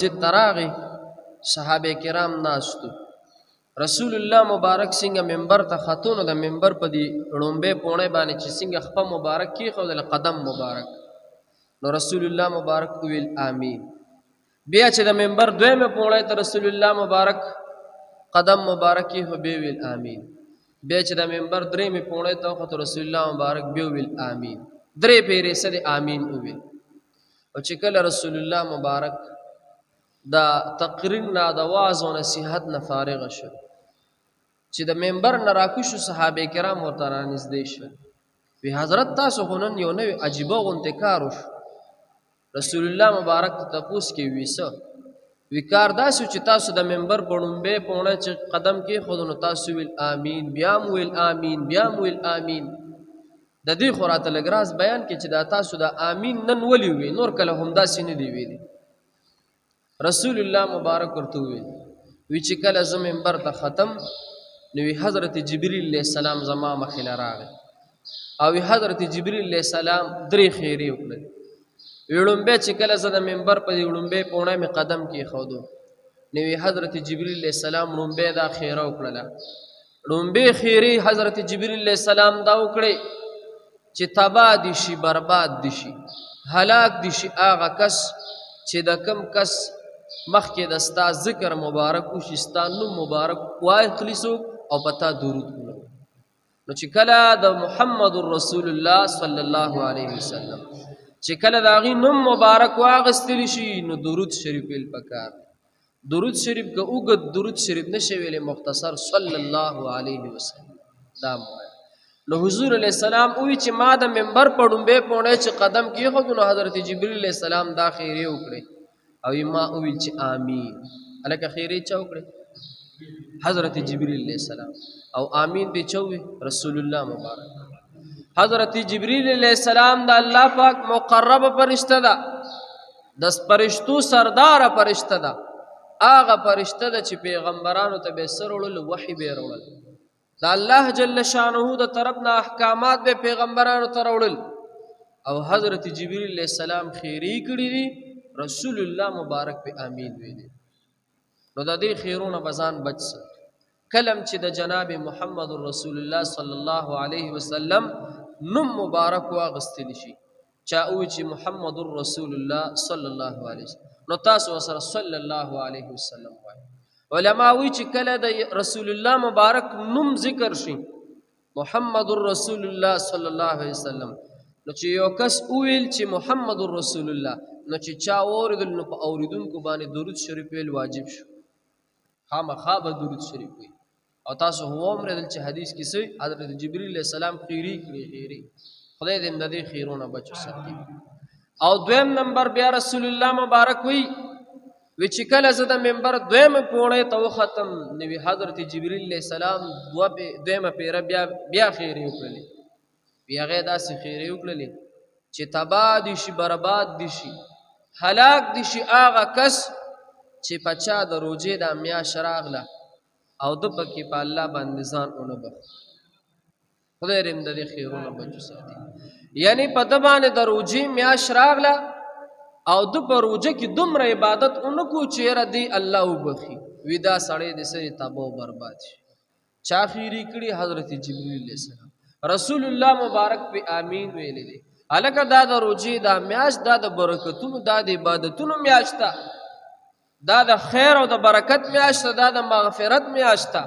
مسجد تراغي صحابه کرام ناستو رسول الله مبارک څنګه منبر ته خاتون د منبر په دی رومبه پونه باندې چې څنګه خپل مبارک کی خو د قدم مبارک نو رسول الله مبارک ویل آمین. بیا چې د منبر دویمه پونه ته رسول الله مبارک قدم مبارک کی هو به ویل آمین. بیا چې د منبر دریمه پونه ته خو رسول الله مبارک به ویل آمین. درې پیرې سره آمین ویل. او چې کله رسول الله مبارک دا تقریر نه د واعظ او نصیحت نه فارغ شو چې د منبر نه راکوشو صحابه کرام ورته رانږدې شول وی حضرت تاسو خو نن یو نوی عجیبه غونډه کار وشو. رسول الله مبارک ته تپوس کې ویسه وی کار داسې چې تاسو د منبر په ړومبه پونه چې قدم کې خود نو تاسو ویل آمین بیا مو ویل آمین بیا مو ویل آمین. د دې خوراته لګراز بیان کې چې دا تاسو د آمین نن ولي وی نور کله هم داسې نه دی ویلي. رسول الله مبارک ورته وی چې کله زه منبر ته ختم نو حضرت جبرئیل علیہ السلام زما مخې له راغی او حضرت جبرئیل علیہ السلام درې خیرې وکړې. وړومبه چې کله زه د منبر په وړومبه پونه می قدم کې خودو نو حضرت جبرئیل علیہ السلام وړومبه دا خیره وکړه. وړومبه خیرې حضرت جبرئیل علیہ السلام دا وکړي چې تبا دي شي برباد دي شي هلاک دي شي هغه کس چې د کم کس مخکې د ستا ذکر مبارک او شستانو مبارک وای خلیصو او پتا درود کولو. نو چې کله د محمد رسول الله صلی الله علیه وسلم چې کله د غي نوم مبارک واغستلی شي نو درود شریف ویل پکار. درود شریف که اوګد درود شریف نشي ویل مختصر صلی الله علیه وسلم دا مو. نو حضور علیہ السلام وی چې ما د منبر پړومبه پونه چې قدم کې خو نو حضرت جبرئیل علیہ السلام دا خیره وکړي او ما ویل چې آمین. الکه خیره چا وکړي حضرت جبرئیل علیہ السلام او آمین به چوي رسول الله مبارک. حضرت جبرئیل علیہ السلام د الله پاک مقرب فرشتہ ده د فرشتو سردار فرشتہ ده هغه فرشتہ ده چې پیغمبرانو ته به سرول وحی به وروړل دا الله جل شانه د طرف نه احکامات به پیغمبرانو ته وروړل او حضرت جبرئیل علیہ السلام خیری کړی دي رسول الله مبارک په آمین ویلي. نو د دې خیرونه بزان بچ کلم چې د جناب محمد رسول الله صلی الله علیه وسلم نوم مبارک واغستلی شي چا او چې محمد رسول الله صلی الله علیه وسلم نو تاسو سره صلی الله علیه وسلم وایي. علماء وی چې کله د رسول الله مبارک نوم ذکر شي محمد رسول الله صلی الله علیه وسلم نو چې یو کس ویل چې محمد رسول الله نو چې چا اوریدل نو په اوریدونکو باندې درود شریف ویل واجب شو. خامخا به درود شریف وي او تاسو هم اوریدل چې حدیث کې سي حضرت جبرئیل علیہ السلام خیری خدای دې د دې خیرونه بچو ساتي. او دویم نمبر بیا رسول الله مبارک وی چې کله زه د منبر دویمه پونه ته ختم نو حضرت جبرئیل علیہ السلام دویمه پیره بیا خیری وکړي. بیا غي داسې خیری وکړي چې تبا دي شي برباد دي شي هلاک دي شي هغه کس چې پچا د روزې د میا شراغله او د پکې په الله باندې ځان اون بخ خدای رحم د خیرونه بچو ساتي. یعنی په د باندې د روزې میا شراغله او د په روزه کې دومره عبادت اونکو چې را دی الله وبخي ودا سړی د سری تباہ او برباد شي. چا خیری کړي حضرت جبرئیل علیہ السلام رسول الله مبارک په آمین ویلې دي. الکه دا د روزې دا میاش دا د برکتونو دا د عبادتونو میاشته دا د خیر او د برکت میاشته دا د مغفرت میاشته.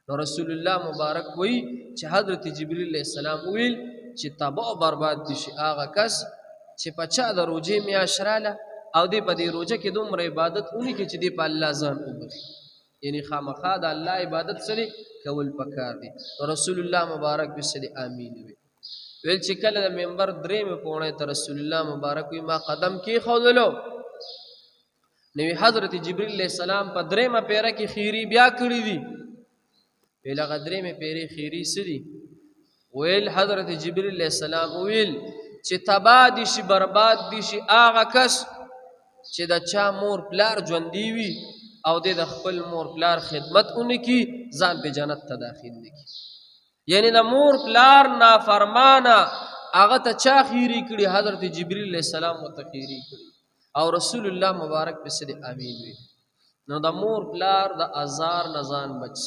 نو رسول الله مبارک وی چې حضرت جبرئیل علیہ السلام ویل چې تباہ او برباد دي شي هغه کس چې پچا د روزې میاشراله او دې په دې روزه کې دومره عبادت اونې کې چې دې په الله ځان وبخي. یعنی خامخا د الله عبادت سره کول پکار دي. رسول الله مبارک به سره آمین ویل چې کله د منبر درېمه پونه ته رسول الله مبارک ما قدم کې خودلو نو حضرت جبرئیل علیہ السلام په درېمه پیره کې خیری بیا کړی دي. ویل هغه درېمه پیره خیری سدي ویل حضرت جبرئیل علیہ السلام ویل چې تبا دي شي برباد دي شي هغه کس چې د چا مور پلار ژوندۍ وي او د خپل مور پلار خدمت اونکي ځان په جنت ته داخل نکي. یعنی د مور پلار نافرمانه هغه ته چا خیری کړي حضرت جبرئیل علیہ السلام ته خیری کړي او رسول الله مبارک پسې د امین وي نو د مور پلار د ازار نه ځان بچ